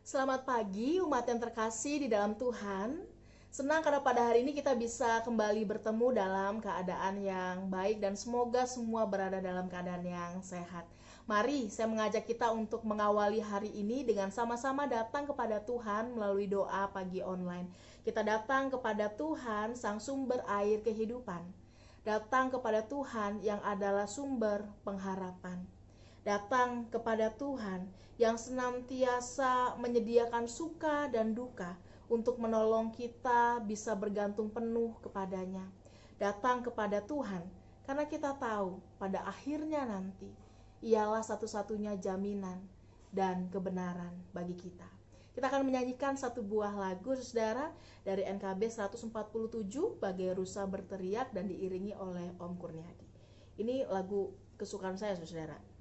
Selamat pagi umat yang terkasih di dalam Tuhan. Senang karena pada hari ini kita bisa kembali bertemu dalam keadaan yang baik dan semoga semua berada dalam keadaan yang sehat. Mari saya mengajak kita untuk mengawali hari ini dengan sama-sama datang kepada Tuhan melalui doa pagi online. Kita datang kepada Tuhan, Sang Sumber Air Kehidupan. Datang kepada Tuhan yang adalah sumber pengharapan. Datang kepada Tuhan yang senantiasa menyediakan suka dan duka untuk menolong kita bisa bergantung penuh kepadanya. Datang kepada Tuhan karena kita tahu pada akhirnya nanti ialah satu-satunya jaminan dan kebenaran bagi kita. Kita akan menyanyikan satu buah lagu, saudara, dari NKB 147, Bagai Rusa Berteriak, dan diiringi oleh Om Kurniadi. Ini lagu kesukaan saya, saudara.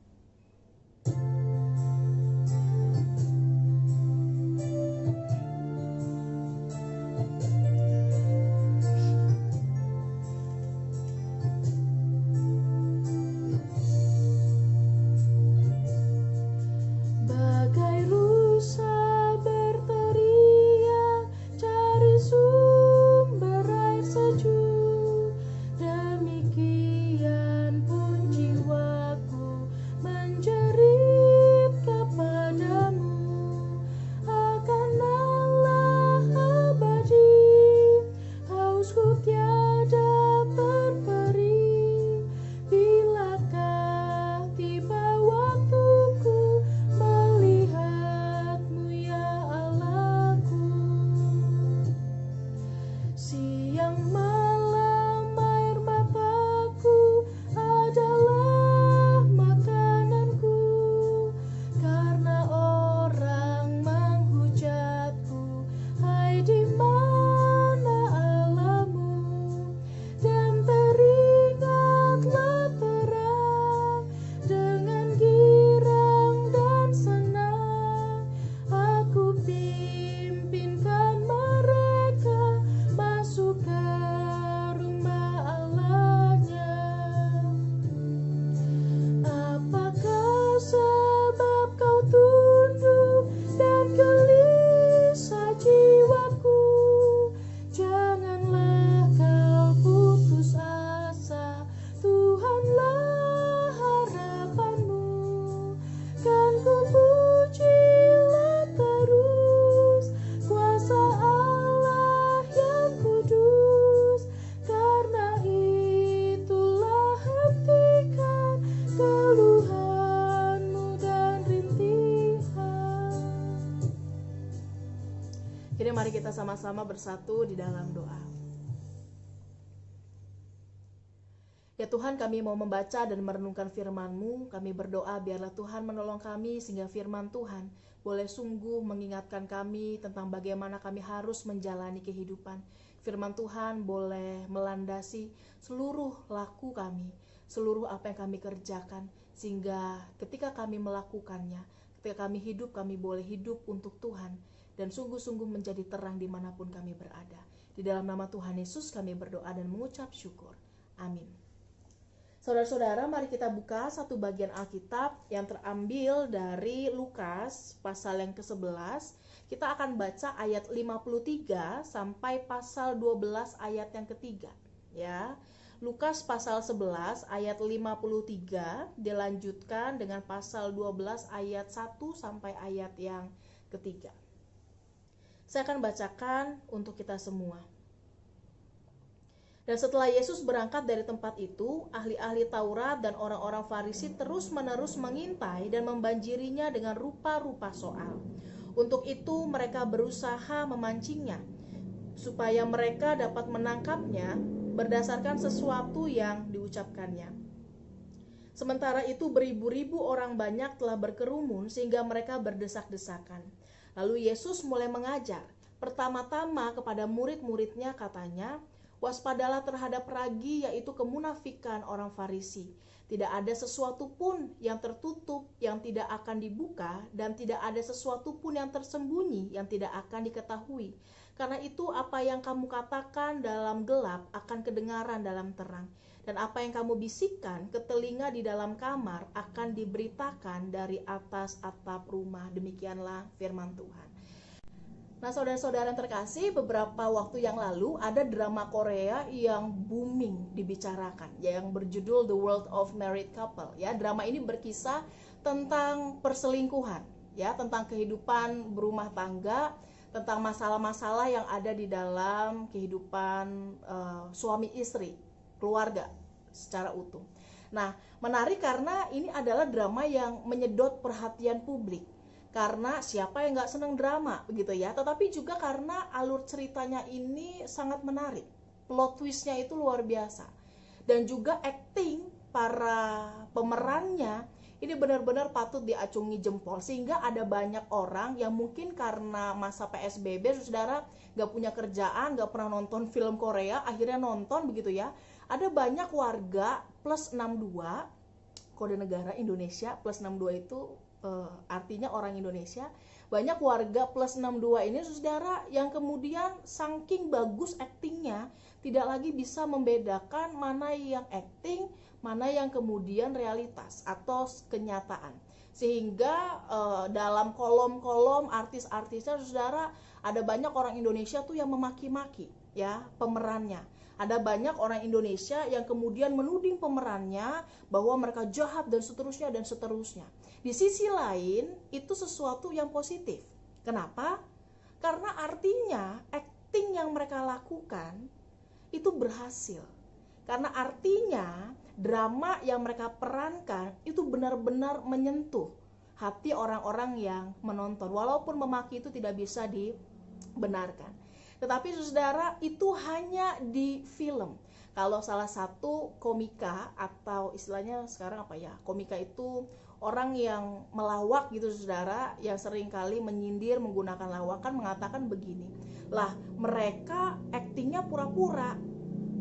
Kini mari kita sama-sama bersatu di dalam doa. Ya Tuhan, kami mau membaca dan merenungkan firman-Mu. Kami berdoa biarlah Tuhan menolong kami sehingga firman Tuhan boleh sungguh mengingatkan kami tentang bagaimana kami harus menjalani kehidupan. Firman Tuhan boleh melandasi seluruh laku kami, seluruh apa yang kami kerjakan, sehingga ketika kami melakukannya, ketika kami hidup, kami boleh hidup untuk Tuhan dan sungguh-sungguh menjadi terang dimanapun kami berada. Di dalam nama Tuhan Yesus kami berdoa dan mengucap syukur. Amin. Saudara-saudara, mari kita buka satu bagian Alkitab yang terambil dari Lukas pasal yang ke-11. Kita akan baca ayat 53 sampai pasal 12 ayat yang ketiga. Ya, Lukas pasal 11 ayat 53 dilanjutkan dengan pasal 12 ayat 1 sampai ayat yang ketiga. Saya akan bacakan untuk kita semua. Dan setelah Yesus berangkat dari tempat itu, ahli-ahli Taurat dan orang-orang Farisi terus-menerus mengintai dan membanjirinya dengan rupa-rupa soal. Untuk itu mereka berusaha memancingnya, supaya mereka dapat menangkapnya berdasarkan sesuatu yang diucapkannya. Sementara itu beribu-ribu orang banyak telah berkerumun sehingga mereka berdesak-desakan. Lalu Yesus mulai mengajar. Pertama-tama kepada murid-muridnya katanya, waspadalah terhadap ragi, yaitu kemunafikan orang Farisi. Tidak ada sesuatu pun yang tertutup yang tidak akan dibuka, dan tidak ada sesuatu pun yang tersembunyi yang tidak akan diketahui. Karena itu apa yang kamu katakan dalam gelap akan kedengaran dalam terang, dan apa yang kamu bisikkan ke telinga di dalam kamar akan diberitakan dari atas atap rumah. Demikianlah firman Tuhan. Nah, saudara-saudara yang terkasih, beberapa waktu yang lalu ada drama Korea yang booming dibicarakan, yang berjudul The World of Married Couple. Ya, drama ini berkisah tentang perselingkuhan, ya, tentang kehidupan berumah tangga, tentang masalah-masalah yang ada di dalam kehidupan suami istri, keluarga secara utuh. Nah, menarik karena ini adalah drama yang menyedot perhatian publik. Karena siapa yang gak seneng drama, begitu ya. Tetapi juga karena alur ceritanya ini sangat menarik. Plot twistnya itu luar biasa. Dan juga acting para pemerannya ini benar-benar patut diacungi jempol. Sehingga ada banyak orang yang mungkin karena masa PSBB, saudara gak punya kerjaan, gak pernah nonton film Korea, akhirnya nonton, begitu ya. Ada banyak warga plus 62, kode negara Indonesia, plus 62 itu artinya orang Indonesia. Banyak warga plus 62 ini, saudara, yang kemudian saking bagus aktingnya, tidak lagi bisa membedakan mana yang akting, mana yang kemudian realitas atau kenyataan. Sehingga dalam kolom-kolom artis-artisnya, saudara, ada banyak orang Indonesia tuh yang memaki-maki ya pemerannya. Ada banyak orang Indonesia yang kemudian menuding pemerannya bahwa mereka jahat dan seterusnya dan seterusnya. Di sisi lain, itu sesuatu yang positif. Kenapa? Karena artinya acting yang mereka lakukan itu berhasil. Karena artinya drama yang mereka perankan itu benar-benar menyentuh hati orang-orang yang menonton. Walaupun memaki itu tidak bisa dibenarkan. Tetapi saudara, itu hanya di film. Kalau salah satu komika, atau istilahnya sekarang apa ya, komika itu orang yang melawak gitu saudara, yang seringkali menyindir menggunakan lawakan, mengatakan begini, lah mereka aktingnya pura-pura,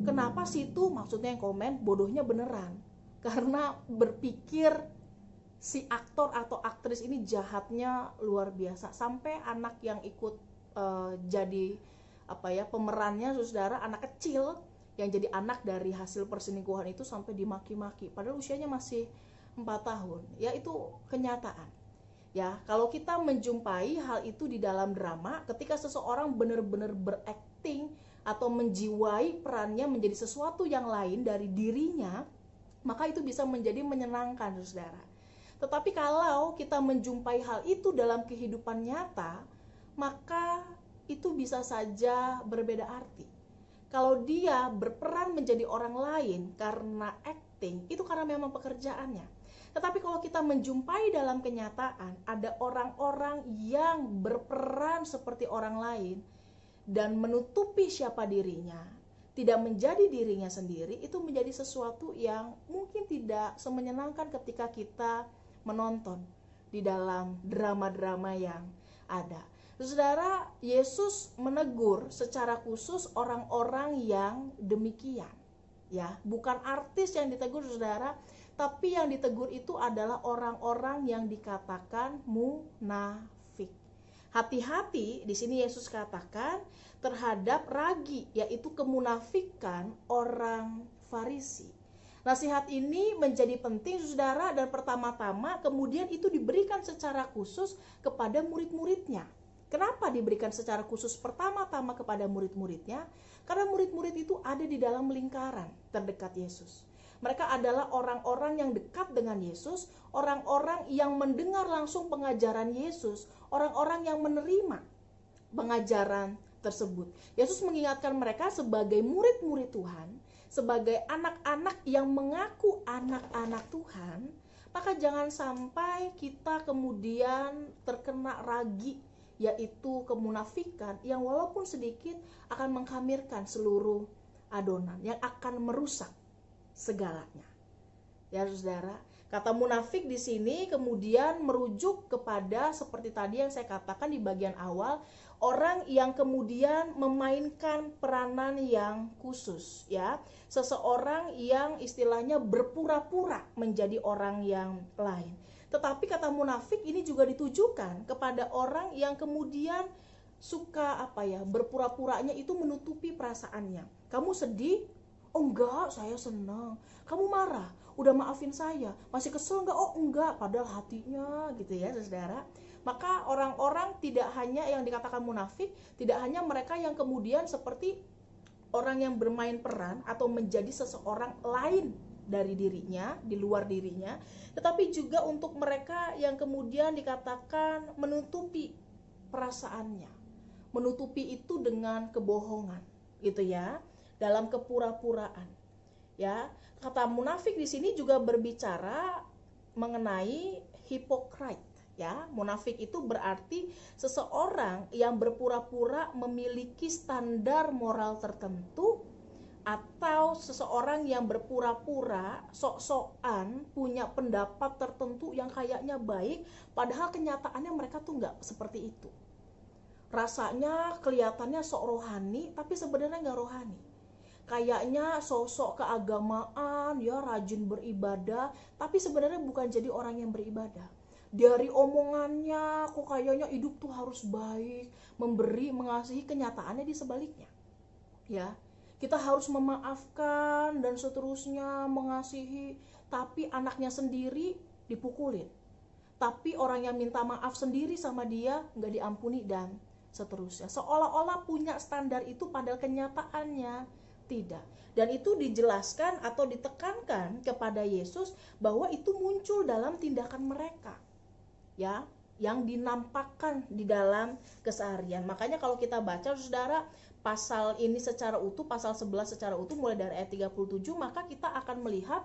kenapa situ, maksudnya yang komen, bodohnya beneran. Karena berpikir si aktor atau aktris ini jahatnya luar biasa, sampai anak yang ikut jadi pemerannya, saudara, anak kecil yang jadi anak dari hasil perselingkuhan itu sampai dimaki-maki padahal usianya masih 4 tahun. Ya, itu kenyataan. Ya, kalau kita menjumpai hal itu di dalam drama, ketika seseorang benar-benar berakting atau menjiwai perannya menjadi sesuatu yang lain dari dirinya, maka itu bisa menjadi menyenangkan, saudara. Tetapi kalau kita menjumpai hal itu dalam kehidupan nyata, maka itu bisa saja berbeda arti. Kalau dia berperan menjadi orang lain karena acting, itu karena memang pekerjaannya. Tetapi kalau kita menjumpai dalam kenyataan, ada orang-orang yang berperan seperti orang lain dan menutupi siapa dirinya, tidak menjadi dirinya sendiri, itu menjadi sesuatu yang mungkin tidak semenyenangkan ketika kita menonton di dalam drama-drama yang ada. Saudara, Yesus menegur secara khusus orang-orang yang demikian. Ya, bukan artis yang ditegur, saudara, tapi yang ditegur itu adalah orang-orang yang dikatakan munafik. Hati-hati, di sini Yesus katakan terhadap ragi, yaitu kemunafikan orang Farisi. Nasihat ini menjadi penting, saudara, dan pertama-tama kemudian itu diberikan secara khusus kepada murid-muridnya. Kenapa diberikan secara khusus pertama-tama kepada murid-muridnya? Karena murid-murid itu ada di dalam lingkaran terdekat Yesus. Mereka adalah orang-orang yang dekat dengan Yesus, orang-orang yang mendengar langsung pengajaran Yesus, orang-orang yang menerima pengajaran tersebut. Yesus mengingatkan mereka sebagai murid-murid Tuhan, sebagai anak-anak yang mengaku anak-anak Tuhan, maka jangan sampai kita kemudian terkena ragi, yaitu kemunafikan yang walaupun sedikit akan mengkhamirkan seluruh adonan, yang akan merusak segalanya. Ya saudara, Kata munafik di sini kemudian merujuk kepada seperti tadi yang saya katakan di bagian awal, orang yang kemudian memainkan peranan yang khusus, ya. Seseorang yang istilahnya berpura-pura menjadi orang yang lain. Tetapi kata munafik ini juga ditujukan kepada orang yang kemudian suka berpura-puranya itu menutupi perasaannya. Kamu sedih? Oh enggak, saya senang. Kamu marah? Udah maafin saya. Masih kesel enggak? Oh enggak, padahal hatinya gitu ya, saudara. Maka orang-orang tidak hanya yang dikatakan munafik, tidak hanya mereka yang kemudian seperti orang yang bermain peran atau menjadi seseorang lain dari dirinya, di luar dirinya, tetapi juga untuk mereka yang kemudian dikatakan menutupi perasaannya, menutupi itu dengan kebohongan, gitu ya, dalam kepura-puraan. Ya, kata munafik di sini juga berbicara mengenai hypocrite. Ya, munafik itu berarti seseorang yang berpura-pura memiliki standar moral tertentu, atau seseorang yang berpura-pura sok-sokan punya pendapat tertentu yang kayaknya baik, padahal kenyataannya mereka tuh nggak seperti itu. Rasanya kelihatannya sok rohani, tapi sebenarnya nggak rohani. Kayaknya sosok keagamaan, ya rajin beribadah, tapi sebenarnya bukan jadi orang yang beribadah. Dari omongannya kok kayaknya hidup tuh harus baik, memberi, mengasihi, kenyataannya di sebaliknya. Ya, kita harus memaafkan dan seterusnya, mengasihi, tapi anaknya sendiri dipukulin. Tapi orang yang minta maaf sendiri sama dia nggak diampuni dan seterusnya. Seolah-olah punya standar itu padahal kenyataannya tidak. Dan itu dijelaskan atau ditekankan kepada Yesus bahwa itu muncul dalam tindakan mereka. Ya, yang dinampakkan di dalam keseharian. Makanya kalau kita baca, saudara, pasal ini secara utuh, pasal 11 secara utuh mulai dari ayat 37, maka kita akan melihat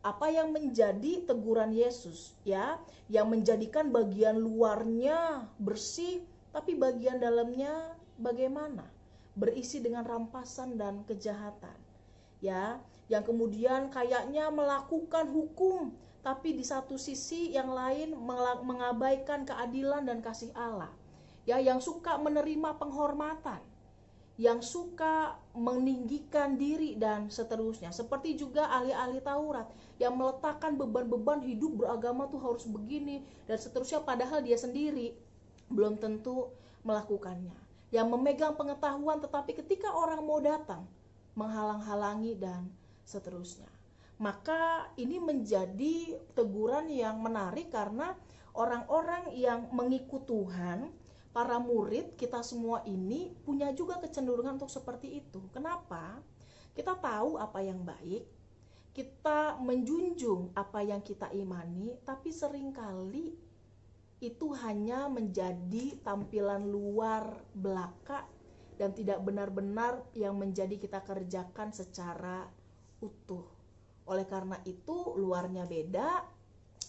apa yang menjadi teguran Yesus, ya, yang menjadikan bagian luarnya bersih, tapi bagian dalamnya bagaimana? Berisi dengan rampasan dan kejahatan. Ya, yang kemudian kayaknya melakukan hukum, tapi di satu sisi yang lain mengabaikan keadilan dan kasih Allah. Ya, yang suka menerima penghormatan, yang suka meninggikan diri dan seterusnya. Seperti juga ahli-ahli Taurat yang meletakkan beban-beban hidup beragama tuh harus begini dan seterusnya, padahal dia sendiri belum tentu melakukannya. Yang memegang pengetahuan, tetapi ketika orang mau datang menghalang-halangi dan seterusnya. Maka ini menjadi teguran yang menarik karena orang-orang yang mengikut Tuhan, para murid kita semua ini punya juga kecenderungan untuk seperti itu. Kenapa? Kita tahu apa yang baik, kita menjunjung apa yang kita imani, tapi seringkali itu hanya menjadi tampilan luar belaka dan tidak benar-benar yang menjadi kita kerjakan secara utuh. Oleh karena itu, luarnya beda,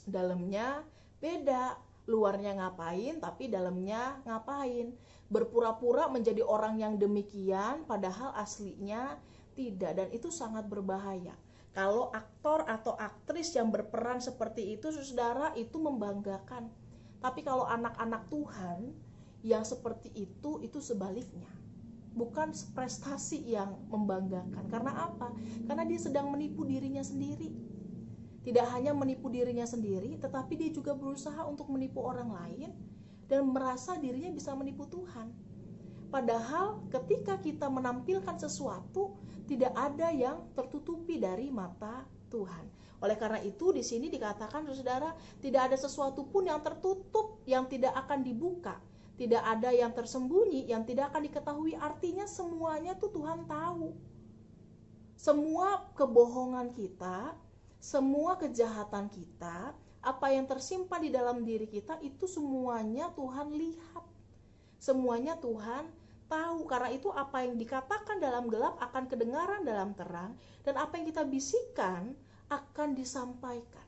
dalamnya beda. Luarnya ngapain, tapi dalamnya ngapain. Berpura-pura menjadi orang yang demikian, padahal aslinya tidak. Dan itu sangat berbahaya. Kalau aktor atau aktris yang berperan seperti itu, saudara, itu membanggakan. Tapi kalau anak-anak Tuhan yang seperti itu sebaliknya. Bukan prestasi yang membanggakan. Karena apa? Karena dia sedang menipu dirinya sendiri. Tidak hanya menipu dirinya sendiri, tetapi dia juga berusaha untuk menipu orang lain dan merasa dirinya bisa menipu Tuhan. Padahal ketika kita menampilkan sesuatu, tidak ada yang tertutupi dari mata Tuhan. Oleh karena itu di sini dikatakan, saudara, tidak ada sesuatu pun yang tertutup yang tidak akan dibuka. Tidak ada yang tersembunyi yang tidak akan diketahui. Artinya semuanya tuh Tuhan tahu. Semua kebohongan kita, semua kejahatan kita, apa yang tersimpan di dalam diri kita, itu semuanya Tuhan lihat. Semuanya Tuhan tahu. Karena itu apa yang dikatakan dalam gelap akan kedengaran dalam terang, dan apa yang kita bisikan akan disampaikan.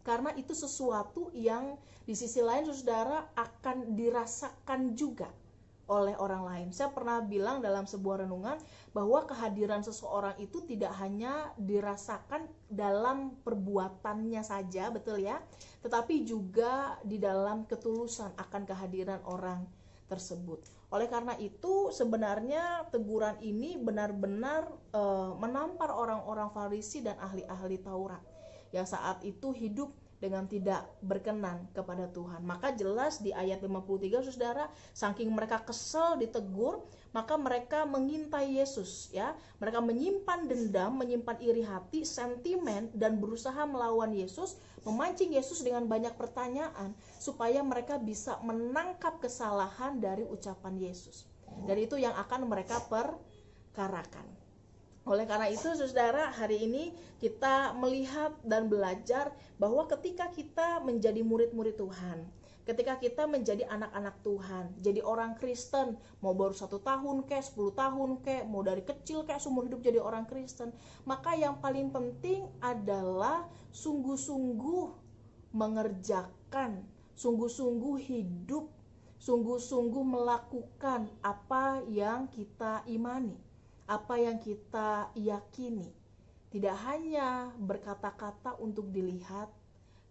Karena itu sesuatu yang di sisi lain, saudara, akan dirasakan juga oleh orang lain. Saya pernah bilang dalam sebuah renungan bahwa kehadiran seseorang itu tidak hanya dirasakan dalam perbuatannya saja, betul ya, tetapi juga di dalam ketulusan akan kehadiran orang tersebut. Oleh karena itu sebenarnya teguran ini benar-benar menampar orang-orang Farisi dan ahli-ahli Taurat yang saat itu hidup dengan tidak berkenan kepada Tuhan. Maka jelas di ayat 53 Saudara, saking mereka kesel ditegur, maka mereka mengintai Yesus ya. Mereka menyimpan dendam, menyimpan iri hati, sentimen, dan berusaha melawan Yesus, memancing Yesus dengan banyak pertanyaan supaya mereka bisa menangkap kesalahan dari ucapan Yesus. Dan itu yang akan mereka perkarakan. Oleh karena itu Saudara, hari ini kita melihat dan belajar bahwa ketika kita menjadi murid-murid Tuhan, ketika kita menjadi anak-anak Tuhan, jadi orang Kristen, mau baru 1 tahun kek, 10 tahun kek, mau dari kecil kek, seumur hidup jadi orang Kristen, maka yang paling penting adalah sungguh-sungguh mengerjakan, sungguh-sungguh hidup, sungguh-sungguh melakukan apa yang kita imani, apa yang kita yakini. Tidak hanya berkata-kata untuk dilihat,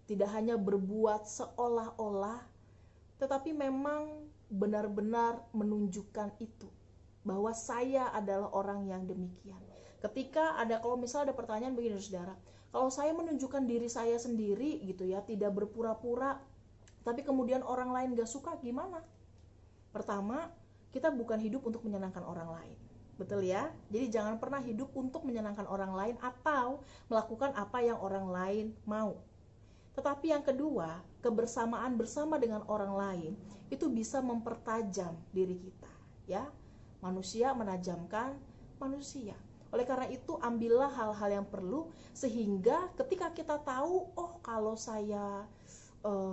tidak hanya berbuat seolah-olah, tetapi memang benar-benar menunjukkan itu, bahwa saya adalah orang yang demikian. Ketika kalau misalnya ada pertanyaan begini Saudara, kalau saya menunjukkan diri saya sendiri gitu ya, tidak berpura-pura, tapi kemudian orang lain gak suka, gimana? Pertama, kita bukan hidup untuk menyenangkan orang lain. Betul ya? Jadi jangan pernah hidup untuk menyenangkan orang lain atau melakukan apa yang orang lain mau. Tetapi yang kedua, kebersamaan bersama dengan orang lain itu bisa mempertajam diri kita, ya. Manusia menajamkan manusia. Oleh karena itu, ambillah hal-hal yang perlu sehingga ketika kita tahu, oh kalau saya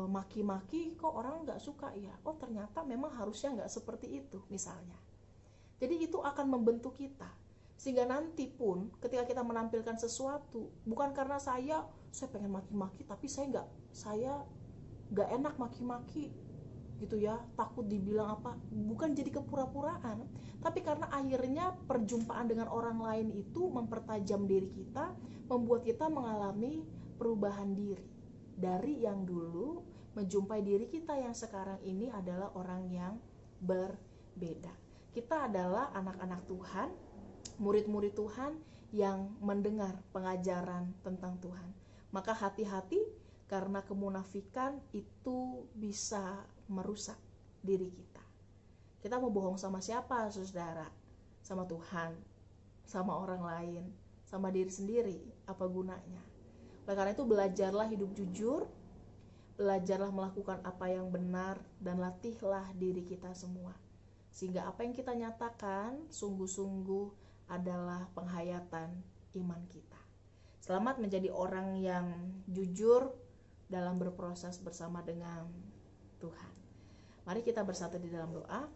maki-maki kok orang nggak suka ya. Oh ternyata memang harusnya nggak seperti itu misalnya. Jadi itu akan membentuk kita, sehingga nanti pun ketika kita menampilkan sesuatu, bukan karena saya pengen maki-maki, tapi saya nggak enak maki-maki gitu ya, takut dibilang apa, bukan jadi kepura-puraan, tapi karena akhirnya perjumpaan dengan orang lain itu mempertajam diri kita, membuat kita mengalami perubahan diri dari yang dulu menjumpai diri kita yang sekarang ini adalah orang yang berbeda. Kita adalah anak-anak Tuhan, murid-murid Tuhan yang mendengar pengajaran tentang Tuhan. Maka hati-hati karena kemunafikan itu bisa merusak diri kita. Kita mau bohong sama siapa, Saudara? Sama Tuhan, sama orang lain, sama diri sendiri, apa gunanya? Oleh karena itu belajarlah hidup jujur, belajarlah melakukan apa yang benar, dan latihlah diri kita semua. Sehingga apa yang kita nyatakan sungguh-sungguh adalah penghayatan iman kita. Selamat menjadi orang yang jujur dalam berproses bersama dengan Tuhan. Mari kita bersatu di dalam doa.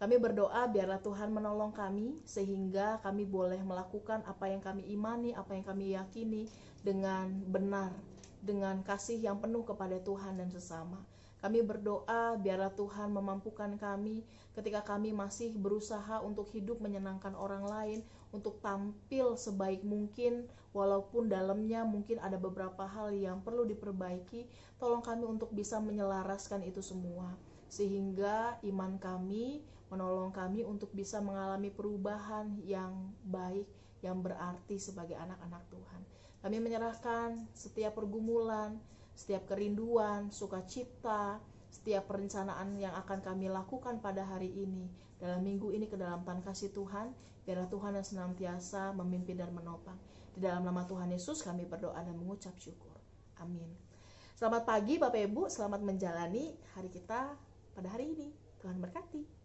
Kami berdoa biarlah Tuhan menolong kami sehingga kami boleh melakukan apa yang kami imani, apa yang kami yakini dengan benar, dengan kasih yang penuh kepada Tuhan dan sesama. Kami berdoa biarlah Tuhan memampukan kami ketika kami masih berusaha untuk hidup menyenangkan orang lain, untuk tampil sebaik mungkin walaupun dalamnya mungkin ada beberapa hal yang perlu diperbaiki. Tolong kami untuk bisa menyelaraskan itu semua sehingga iman kami menolong kami untuk bisa mengalami perubahan yang baik, yang berarti sebagai anak-anak Tuhan. Kami menyerahkan setiap pergumulan, setiap kerinduan, sukacita, setiap perencanaan yang akan kami lakukan pada hari ini, dalam minggu ini ke dalam tangan kasih Tuhan. Biarlah Tuhan yang senantiasa memimpin dan menopang. Di dalam nama Tuhan Yesus kami berdoa dan mengucap syukur. Amin. Selamat pagi Bapak Ibu, selamat menjalani hari kita pada hari ini. Tuhan berkati.